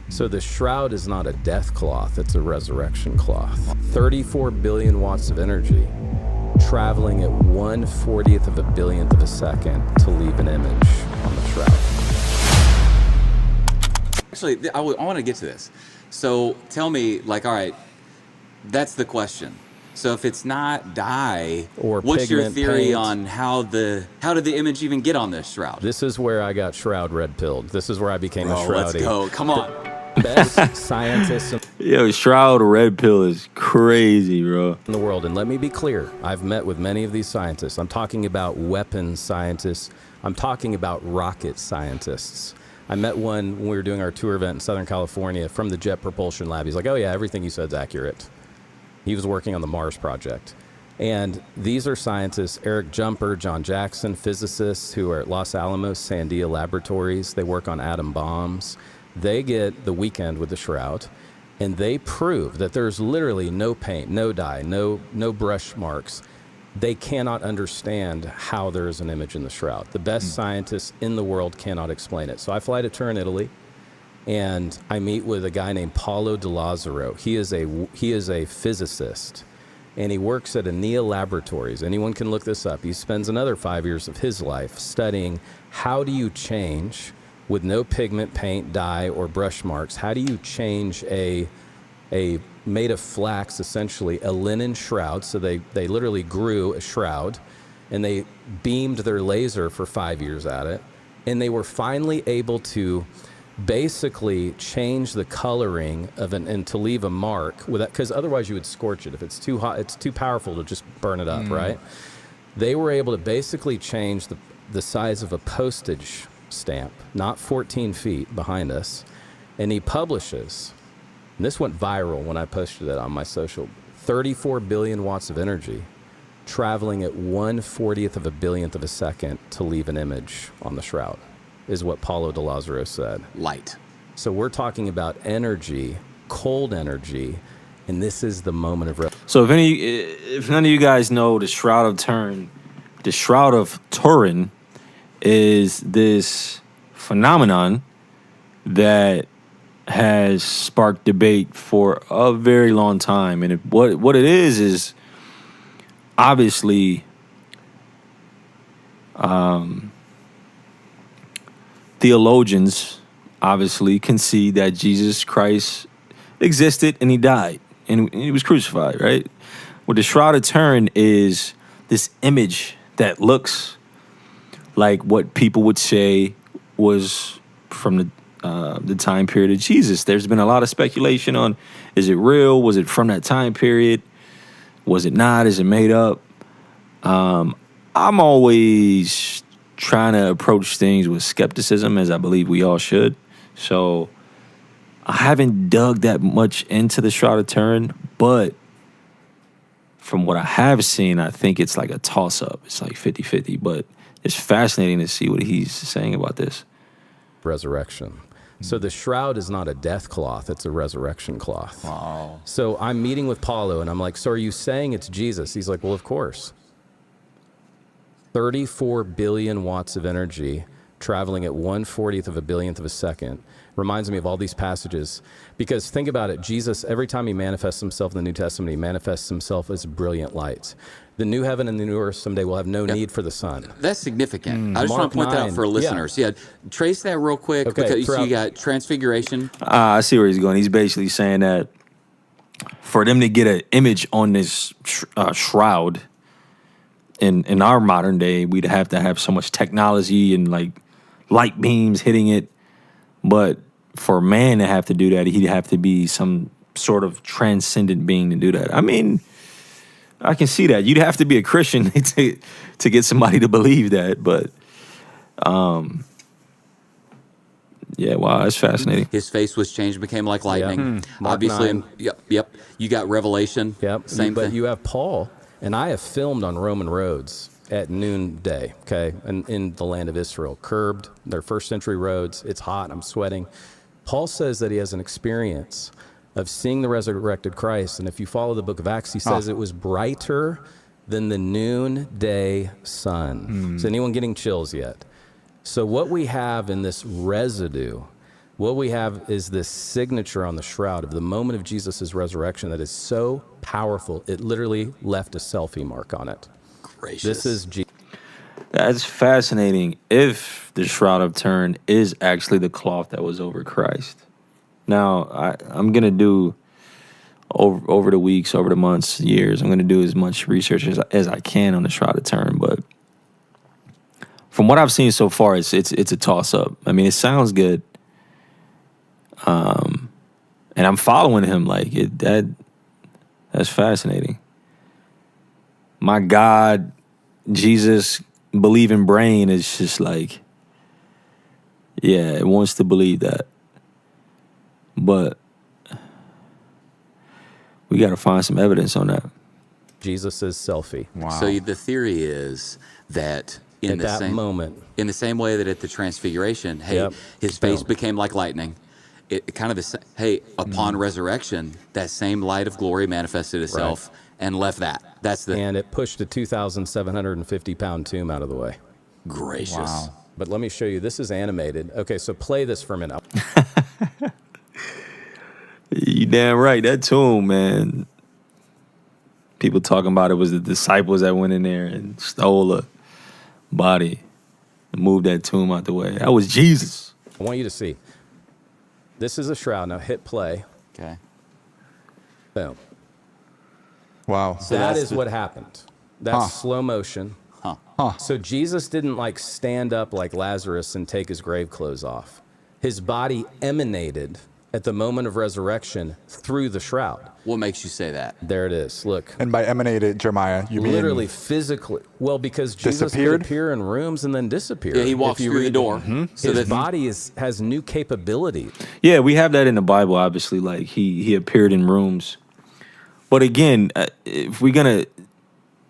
So the shroud is not a death cloth, it's a resurrection cloth. 34 billion watts of energy traveling at 1/40th of a billionth of a second to leave an image on the shroud. Actually, I want to get to this. So tell me, like, all right, that's the question. So if it's not dye, Or what's your pigment, theory paint. on how did the image even get on this shroud? This is where I got shroud red pilled. This is where I became a Bro, shroudie. let's go. Come on. Best scientists Yo, Shroud red pill is crazy, bro. in the world. And let me be clear, I've met with many of these scientists. I'm talking about weapons scientists. I'm talking about rocket scientists. I met one when we were doing our tour event in Southern California from the Jet Propulsion Lab. He's like, oh yeah, everything you said is accurate. He was working on the Mars project. And these are scientists, Eric Jumper, John Jackson, physicists who are at Los Alamos Sandia Laboratories. They work on atom bombs. They get the weekend with the shroud, and they prove that there's literally no paint, no dye, no brush marks. They cannot understand how there is an image in the shroud. The best scientists in the world cannot explain it. So I fly to Turin, Italy, and I meet with a guy named Paulo De Lazzaro. He is a physicist, and he works at ENEA Laboratories. Anyone can look this up. He spends another 5 years of his life studying how do you change, with no pigment, paint, dye, or brush marks, how do you change a made of flax, essentially, a linen shroud. So they literally grew a shroud, and they beamed their laser for 5 years at it, and they were finally able to basically change the coloring of and to leave a mark with that, because otherwise you would scorch it. If it's too hot, it's too powerful to just burn it up, right? They were able to basically change the size of a postage stamp, not 14 feet behind us, and he publishes, and this went viral when I posted it on my social, 34 billion watts of energy traveling at 1/40th of a billionth of a second to leave an image on the shroud, is what Paulo De Lazzaro said. Light. So we're talking about energy, cold energy, and this is the moment of So if none of you guys know the Shroud of Turin is this phenomenon that has sparked debate for a very long time, and what it is obviously theologians obviously concede that Jesus Christ existed and he died and he was crucified, right? What the Shroud of Turin is this image that looks like what people would say was from the time period of Jesus. There's been a lot of speculation on, is it real? Was it from that time period? Was it not? Is it made up? I'm always trying to approach things with skepticism, as I believe we all should. So I haven't dug that much into the Shroud of Turin, but from what I have seen, I think it's like a toss-up. It's like 50-50, but it's fascinating to see what he's saying about this. resurrection. So the shroud is not a death cloth, it's a resurrection cloth. Wow. So I'm meeting with Paulo, and I'm like, so are you saying it's Jesus? He's like, well, of course. 34 billion watts of energy traveling at 1/40th of a billionth of a second. Reminds me of all these passages. Because think about it, Jesus, every time he manifests himself in the New Testament, he manifests himself as brilliant light. The new heaven and the new earth someday will have no need for the sun. That's significant. I just want Mark to point that 9. out for listeners. Yeah. Trace that real quick. Okay, Because throughout- you got transfiguration. I see where he's going. He's basically saying that for them to get an image on this shroud in our modern day, we'd have to have so much technology and like light beams hitting it. But for man to have to do that, he'd have to be some sort of transcendent being to do that. I mean, I can see that. You'd have to be a Christian to get somebody to believe that. But yeah, wow, that's fascinating. His face was changed, became like lightning. Mark Obviously, 9. Yep. You got Revelation. Yep. Same but thing. you have Paul, and I have filmed on Roman roads at noonday, okay, and in the land of Israel, curbed, they're first century roads. It's hot. I'm sweating. Paul says that he has an experience of seeing the resurrected Christ, and if you follow the book of Acts, he says it was brighter than the noonday sun. Is anyone getting chills yet? So what we have in this residue What we have is this signature on the shroud of the moment of Jesus' resurrection that is so powerful, it literally left a selfie mark on it. Gracious. This is Jesus. That's fascinating. If the Shroud of Turin is actually the cloth that was over Christ. Now, I'm going to do, over the weeks, over the months, years, I'm going to do as much research as I can on the Shroud of Turin. But from what I've seen so far, it's a toss-up. I mean, it sounds good. And I'm following him like that's fascinating. My God, Jesus believing brain is just like, yeah, it wants to believe that. But we got to find some evidence on that. Jesus' selfie. Wow. So the theory is that in At the that same moment. in the same way that at the Transfiguration, hey, Yep. his face Boom. became like lightning. It kind of upon resurrection, that same light of glory manifested itself and left that. That's the And it pushed a 2,750-pound tomb out of the way. gracious. Wow. But let me show you. This is animated. Okay, so play this for a minute. You damn right. That tomb, man. People talking about it was the disciples that went in there and stole a body and moved that tomb out the way. That was Jesus. I want you to see. This is a shroud. Now hit play. Okay. Boom. Wow. That is what happened. That's slow motion. Huh. So Jesus didn't like stand up like Lazarus and take his grave clothes off. His body emanated at the moment of resurrection through the shroud. What makes you say that? There it is. Look. And by emanated, Jeremiah, you mean Literally, physically. Well, because Jesus Disappeared? could appear in rooms and then disappear. Yeah, he walks If you through the read- door. So His that body has new capability. Yeah, we have that in the Bible, obviously. Like, he appeared in rooms. But again, if we're going to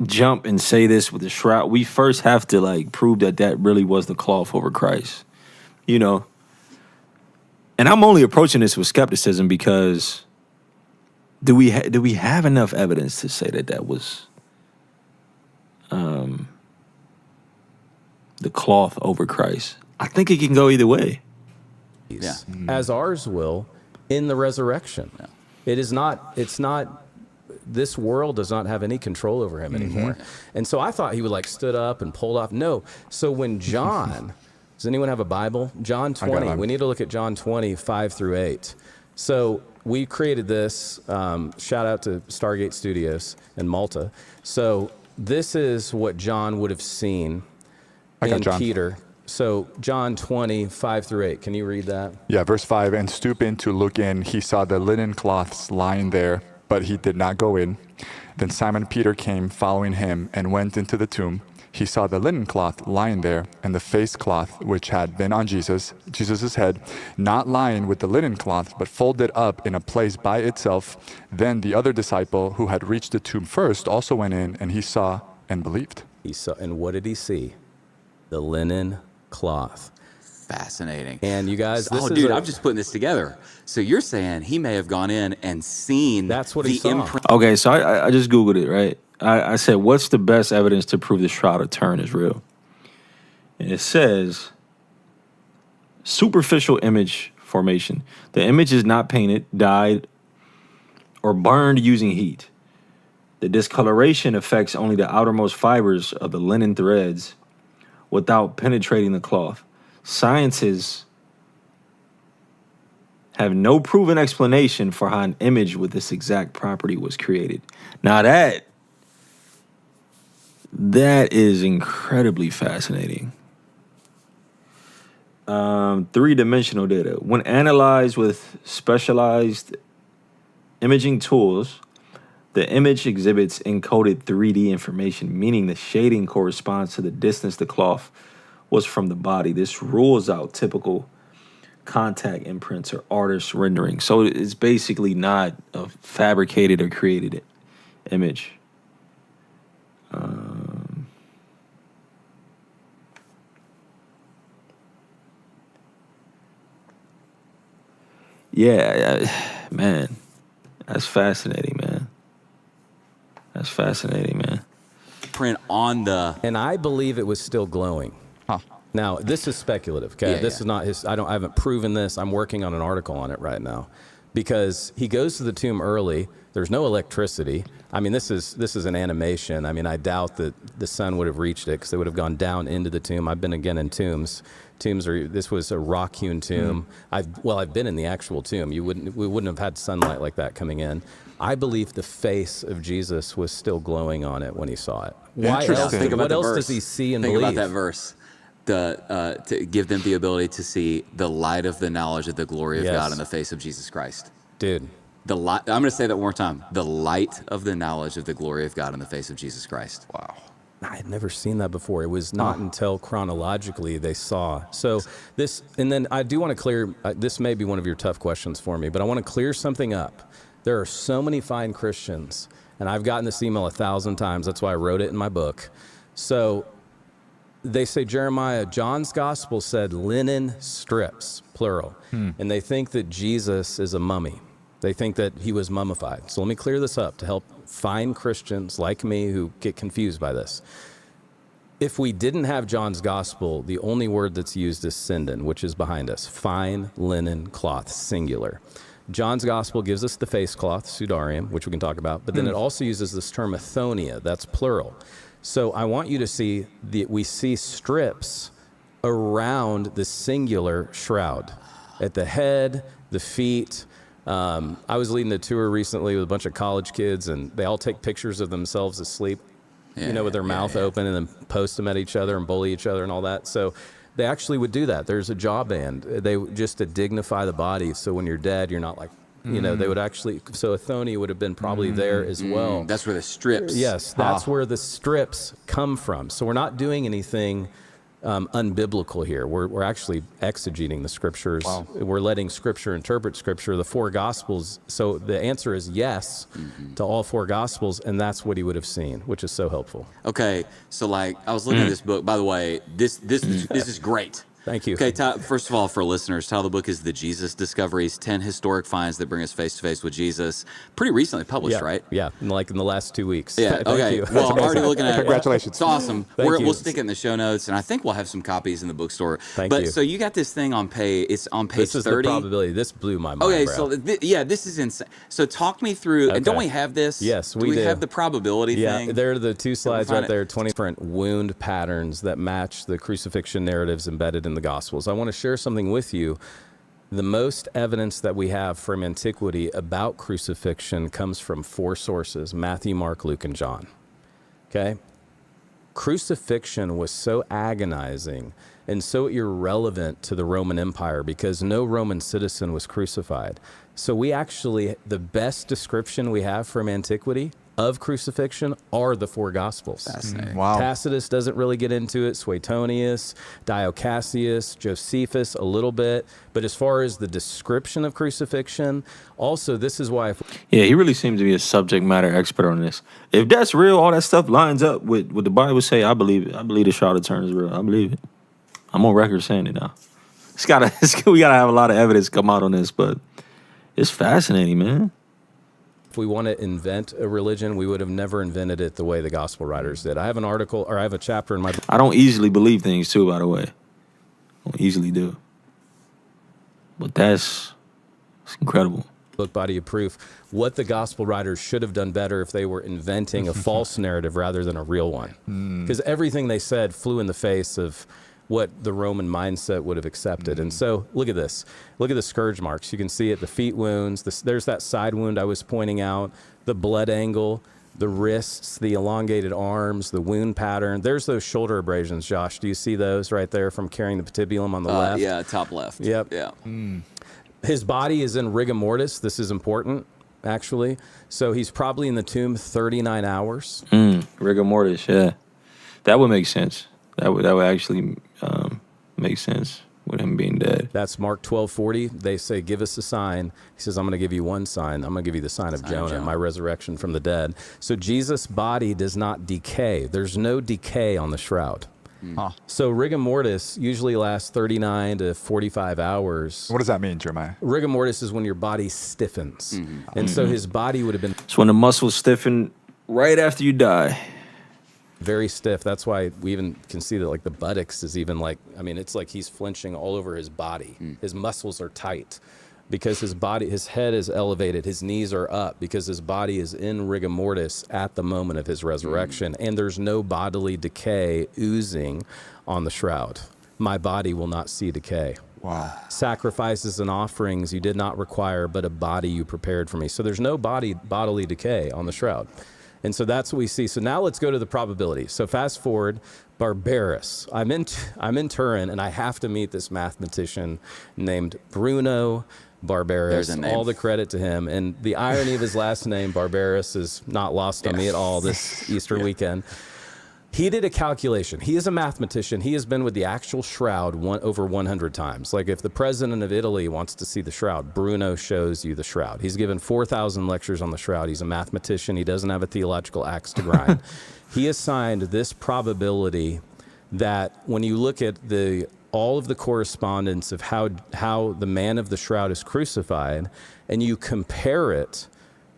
jump and say this with the shroud, we first have to, like, prove that really was the cloth over Christ. You know? And I'm only approaching this with skepticism because do we have enough evidence to say that was the cloth over Christ? I think it can go either way. Yeah. As ours will in the resurrection. It's not, this world does not have any control over him anymore. And so I thought he would like stood up and pulled off. No. So when John, does anyone have a Bible? John 20. one. We need to look at John 20, 5-8. So we created this. Shout out to Stargate Studios in Malta. So this is what John would have seen I got in John. Peter. So John 20, 5-8. Can you read that? Yeah, verse 5, and stooping to look in, he saw the linen cloths lying there, but he did not go in. Then Simon Peter came following him and went into the tomb. He saw the linen cloth lying there, and the face cloth which had been on Jesus' head, not lying with the linen cloth, but folded up in a place by itself. Then the other disciple who had reached the tomb first also went in, and he saw and believed. He saw, and what did he see? The linen cloth. Fascinating. And you guys, this is dude, a- I'm just putting this together. So you're saying he may have gone in and seen That's what the he saw. imprint. Okay, so I just Googled it, right? I said, what's the best evidence to prove the Shroud of Turin is real? And it says, superficial image formation. The image is not painted, dyed, or burned using heat. The discoloration affects only the outermost fibers of the linen threads without penetrating the cloth. Scientists have no proven explanation for how an image with this exact property was created. Now that is incredibly fascinating. Three-dimensional data. When analyzed with specialized imaging tools, the image exhibits encoded 3D information, meaning the shading corresponds to the distance the cloth was from the body. This rules out typical contact imprints or artist rendering. So it's basically not a fabricated or created image. Man, that's fascinating, man. Print on the. and I believe it was still glowing. Now, this is speculative, okay? Yeah, This yeah. is not his, I haven't proven this. I'm working on an article on it right now. Because he goes to the tomb early. There's no electricity. I mean, this is an animation. I mean, I doubt that the sun would have reached it because they would have gone down into the tomb. I've been again in tombs. This was a rock-hewn tomb. I've been in the actual tomb. We wouldn't have had sunlight like that coming in. I believe the face of Jesus was still glowing on it when he saw it. Why else? Interesting. Think about What the else verse. does he see and Think believe? about that verse. To give them the ability to see the light of the knowledge of the glory of Yes. God in the face of Jesus Christ. Dude, The light. I'm going to say that one more time. The light of the knowledge of the glory of God in the face of Jesus Christ. Wow. I had never seen that before. It was not until chronologically they saw. So this, and then I do want to clear, this may be one of your tough questions for me, but I want to clear something up. There are so many fine Christians, and I've gotten this email 1,000 times. That's why I wrote it in my book. So they say, Jeremiah, John's gospel said linen strips, plural. And they think that Jesus is a mummy. They think that he was mummified. So let me clear this up to help fine Christians like me who get confused by this. If we didn't have John's gospel, the only word that's used is sinden, which is behind us. Fine linen cloth, singular. John's gospel gives us the face cloth, sudarium, which we can talk about, but then it also uses this term athonia, that's plural. So I want you to see we see strips around the singular shroud at the head, the feet. I was leading a tour recently with a bunch of college kids, and they all take pictures of themselves asleep, with their mouth open, and then post them at each other and bully each other and all that. So they actually would do that. There's a jaw band. They just to dignify the body. So when you're dead, you're not like, they would actually. So athonia would have been probably there as well. That's where the strips. Yes, that's where the strips come from. So we're not doing anything unbiblical here. We're actually exegeting the scriptures. Wow. We're letting scripture interpret scripture, the four gospels. So the answer is yes to all four gospels, and that's what he would have seen, which is so helpful. Okay, so like I was looking at this book. By the way, this is great. Thank you. Okay, first of all, for listeners, title of the book is The Jesus Discoveries, 10 Historic Finds That Bring Us Face to Face with Jesus. Pretty recently published, right? Yeah, in the last 2 weeks. Yeah, Thank okay. you. Well, I'm already looking at it. Congratulations. It's awesome. Thank you. We'll stick it in the show notes, and I think we'll have some copies in the bookstore. Thank but you. So you got this thing on page, it's on page This is 30. the probability. This blew my mind. Okay, bro. so this is insane. So talk me through, and don't Okay. we have this? Yes, do we do. have the probability Yeah, thing? there are the two slides find right it? there, 20 different wound patterns that match the crucifixion narratives embedded in the Gospels. I want to share something with you. The most evidence that we have from antiquity about crucifixion comes from four sources: Matthew, Mark, Luke, and John. Okay? Crucifixion was so agonizing and so irrelevant to the Roman Empire because no Roman citizen was crucified. So the best description we have from antiquity of crucifixion are the four Gospels. Fascinating. Wow. Tacitus doesn't really get into it, Suetonius, Dio Cassius, Josephus a little bit. But as far as the description of crucifixion, also this is why Yeah, he really seems to be a subject matter expert on this. If that's real, all that stuff lines up with what the Bible say. I believe it. I believe the shroud of turn is real. I believe it. I'm on record saying it now. We gotta have a lot of evidence come out on this, but it's fascinating, man. if we want to invent a religion, we would have never invented it the way the gospel writers did. I have a chapter in my I don't easily believe things too, by the way. I don't easily do. But it's incredible. book, Body of Proof, what the gospel writers should have done better if they were inventing a false narrative rather than a real one. Because everything they said flew in the face of what the Roman mindset would have accepted. And so look at this. Look at the scourge marks. You can see it, the feet wounds. There's that side wound I was pointing out, the blood angle, the wrists, the elongated arms, the wound pattern. There's those shoulder abrasions, Josh. Do you see those right there from carrying the patibulum on the left? Yeah, top left. Yep. Yeah. His body is in rigor mortis. This is important, actually. So he's probably in the tomb 39 hours. Rigor mortis, yeah. That would make sense. That would actually make sense with him being dead. That's Mark 12:40. They say, give us a sign. He says, I'm going to give you one sign. I'm going to give you the sign of Jonah, my resurrection from the dead. So Jesus' body does not decay. There's no decay on the shroud. So rigor mortis usually lasts 39 to 45 hours. What does that mean, Jeremiah? Rigor mortis is when your body stiffens. And so his body would have been It's when the muscles stiffen right after you die. very stiff. That's why we even can see that like the buttocks is even like, I mean, it's like he's flinching all over his body. His muscles are tight because his head is elevated, his knees are up because his body is in rigor mortis at the moment of his resurrection, and there's no bodily decay oozing on the shroud. My body will not see decay. Wow. Sacrifices and offerings you did not require, but a body you prepared for me. So there's no bodily decay on the shroud. And so that's what we see. So now let's go to the probability. So fast forward, Barbarus. I'm in Turin, and I have to meet this mathematician named Bruno Barbarus. All the credit to him. And the irony of his last name, Barbarus, is not lost on me at all this Easter weekend. He did a calculation. He is a mathematician. He has been with the actual shroud over 100 times. Like if the president of Italy wants to see the shroud, Bruno shows you the shroud. He's given 4,000 lectures on the shroud. He's a mathematician. He doesn't have a theological axe to grind. He assigned this probability that when you look at all of the correspondence of how the man of the shroud is crucified, and you compare it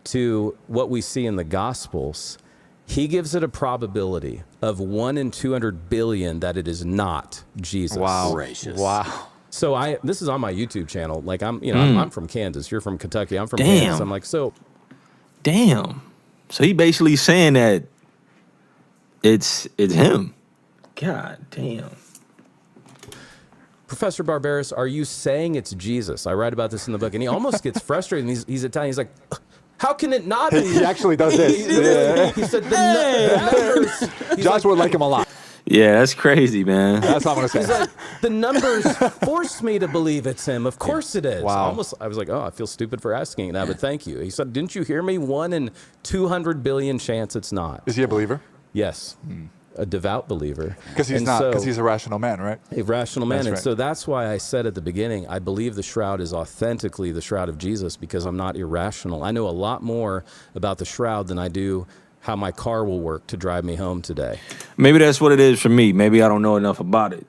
to what we see in the Gospels, he gives it a probability of 1 in 200 billion that it is not Jesus. Wow. Gracious. Wow. So this is on my YouTube channel. Like I'm from Kansas. You're from Kentucky. I'm from Kansas. I'm like, Damn. So he basically saying that it's him. God damn. Professor Barbarus, are you saying it's Jesus? I write about this in the book, and he almost gets frustrated. He's Italian. He's like, how can it not be? He actually does this. He said the numbers. Josh would like him a lot. Yeah, that's crazy, man. That's what I'm going to say. He's like, the numbers force me to believe it's him. Of course it is. Wow. I was like, oh, I feel stupid for asking it now, but thank you. He said, didn't you hear me? 1 in 200 billion chance it's not. Is he a believer? Yes. A devout believer. Because he's a rational man, right? A rational man. That's And right. so that's why I said at the beginning, I believe the shroud is authentically the shroud of Jesus because I'm not irrational. I know a lot more about the shroud than I do how my car will work to drive me home today. Maybe that's what it is for me. Maybe I don't know enough about it.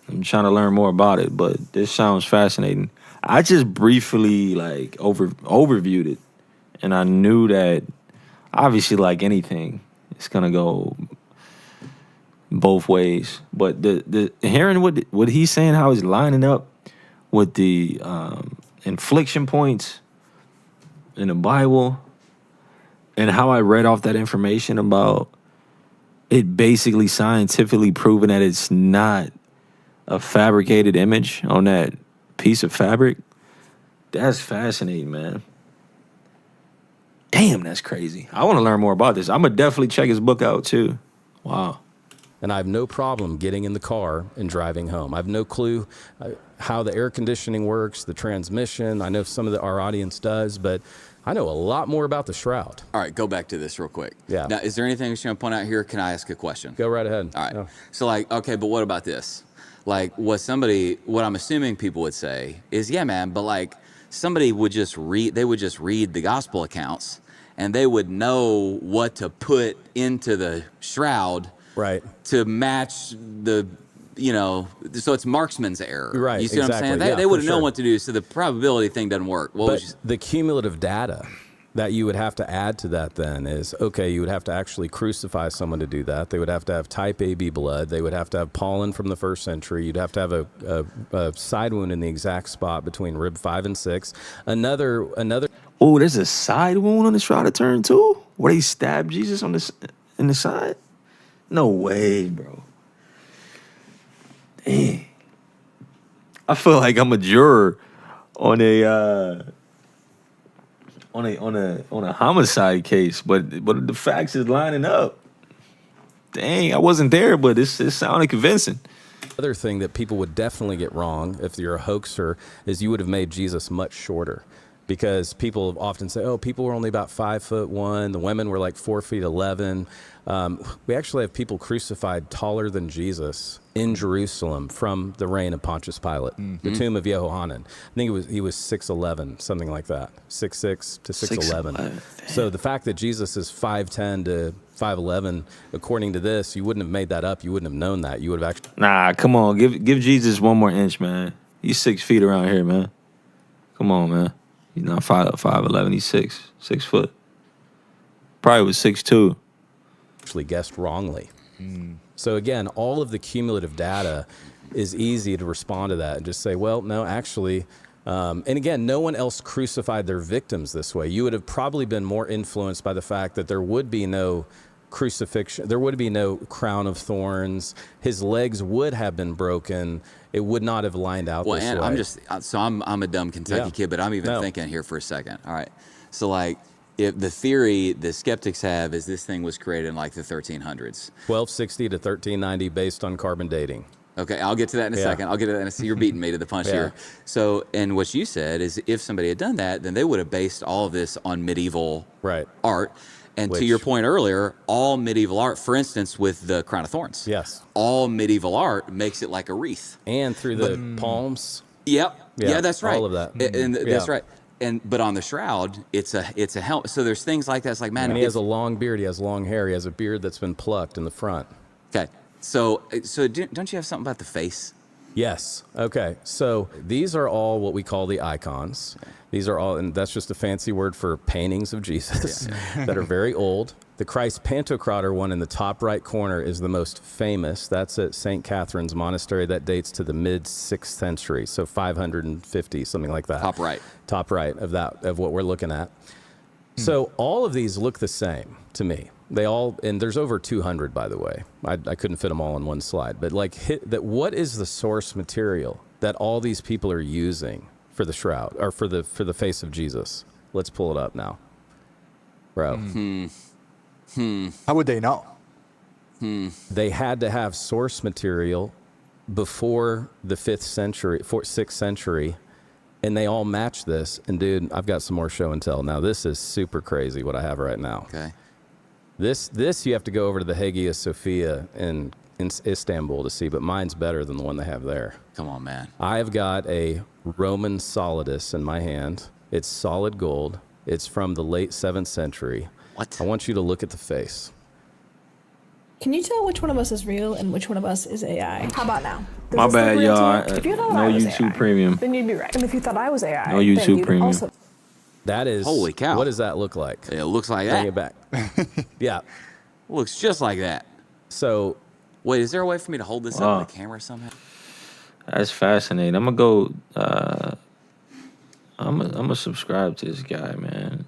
I'm trying to learn more about it, but this sounds fascinating. I just briefly overviewed it, and I knew that obviously, like anything, it's gonna go both ways. But the hearing what he's saying, how he's lining up with the infliction points in the Bible, and how I read off that information about it basically scientifically proving that it's not a fabricated image on that piece of fabric. That's fascinating, man. Damn, that's crazy. I want to learn more about this. I'm going to definitely check his book out, too. Wow. And I have no problem getting in the car and driving home. I have no clue how the air conditioning works, the transmission. I know some of our audience does, but I know a lot more about the shroud. All right, go back to this real quick. Yeah. Now, is there anything you're going to point out here? Can I ask a question? Go right ahead. All right. No. So, okay, but what about this? What I'm assuming people would say is, yeah, man, but somebody would just read the gospel accounts and they would know what to put into the shroud, Right. to match so it's marksman's error. Right, You see what I'm exactly. saying? Yeah, They would have for known sure. what to do, so the probability thing doesn't work. The cumulative data that you would have to add to that then is, okay, you would have to actually crucify someone to do that. They would have to have type AB blood. They would have to have pollen from the 1st century. You'd have to have a side wound in the exact spot between rib 5 and 6. Another. Oh, there's a side wound on the Shroud of Turin, too? Where they stabbed Jesus in the side? No way, bro. Dang. I feel like I'm a juror on a homicide case, but the facts is lining up. Dang, I wasn't there, but it sounded convincing. Other thing that people would definitely get wrong if you're a hoaxer is you would have made Jesus much shorter. Because people often say, oh, people were only about 5'1". The women were like 4'11". We actually have people crucified taller than Jesus in Jerusalem from the reign of Pontius Pilate. The tomb of Yehohanan. I think he was 6'11", something like that. 6'6" to 6'11". So the fact that Jesus is 5'10" to 5'11", according to this, you wouldn't have made that up. You wouldn't have known that. You would have actually. Nah, come on, give Jesus 1 more inch, man. He's 6 feet around here, man. Come on, man. He's not 5'11". He's 6 foot. Probably was 6'2". Actually guessed wrongly. So again, all of the cumulative data is easy to respond to that and just say, well, no, actually, and again, no one else crucified their victims this way. You would have probably been more influenced by the fact that there would be no crucifixion, there would be no crown of thorns. His legs would have been broken. It would not have lined out this and way. I'm a dumb Kentucky Yeah. kid, but I'm even No. thinking here for a second. All right, so like, if the theory the skeptics have is this thing was created in like the 1300s. 1260 to 1390 based on carbon dating. Okay, I'll get to that in a Yeah. second. I'll get to that in a second. You're beating me to the punch Yeah. here. So, and what you said is if somebody had done that, then they would have based all of this on medieval Right. art. And to Which- your point earlier, all medieval art, for instance, with the crown of thorns, Yes. all medieval art makes it like a wreath. And through the palms. Yep. Yeah, Yeah, that's right. all of that. And that's Yeah. right. But on the shroud, it's a helmet. So there's things like that. It's like, man, And he has a long beard. He has long hair. He has a beard that's been plucked in the front. okay. So don't you have something about the face? Yes. Okay. So these are all what we call the icons. These are all, and that's just a fancy word for paintings of Jesus that are very old. The Christ Pantocrator one in the top right corner is the most famous. That's at St. Catherine's Monastery. That dates to the mid-6th century, so 550, something like that. Top right. Top right of what we're looking at. So all of these look the same to me. They all, and there's over 200, by the way. I couldn't fit them all on one slide, but like what is the source material that all these people are using for the shroud or for the face of Jesus? Let's pull it up now, bro. How would they know? They had to have source material before the 6th century, and they all match this. And dude, I've got some more show and tell. Now this is super crazy what I have right now. Okay. This you have to go over to the Hagia Sophia in Istanbul to see, but mine's better than the one they have there. Come on, man. I've got a Roman solidus in my hand. It's solid gold. It's from the late 7th century. What? I want you to look at the face. Can you tell which one of us is real and which one of us is AI? How about now? Does My this look bad, real to y'all. you? If you thought No I was YouTube AI, Premium. then you'd be right. And if you thought I was AI, No then YouTube you'd Premium. also. That is, Holy cow. What does that look like? It looks like Bring that. it back. Yeah. Looks just like that. So Wait, is there a way for me to hold this up on the camera somehow? That's fascinating. I'm gonna go. I'm gonna subscribe to this guy, man.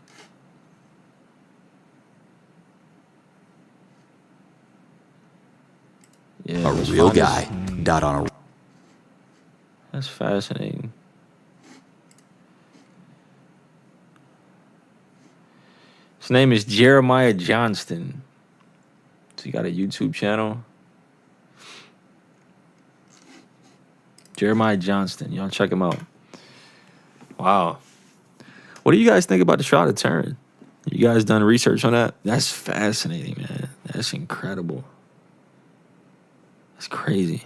Yeah, A let's real find this- guy. Dot on a. That's fascinating. His name is Jeremiah Johnston. So he got a YouTube channel. Jeremiah Johnston. Y'all check him out. Wow. What do you guys think about the Shroud of Turin? You guys done research on that? That's fascinating, man. That's incredible. That's crazy.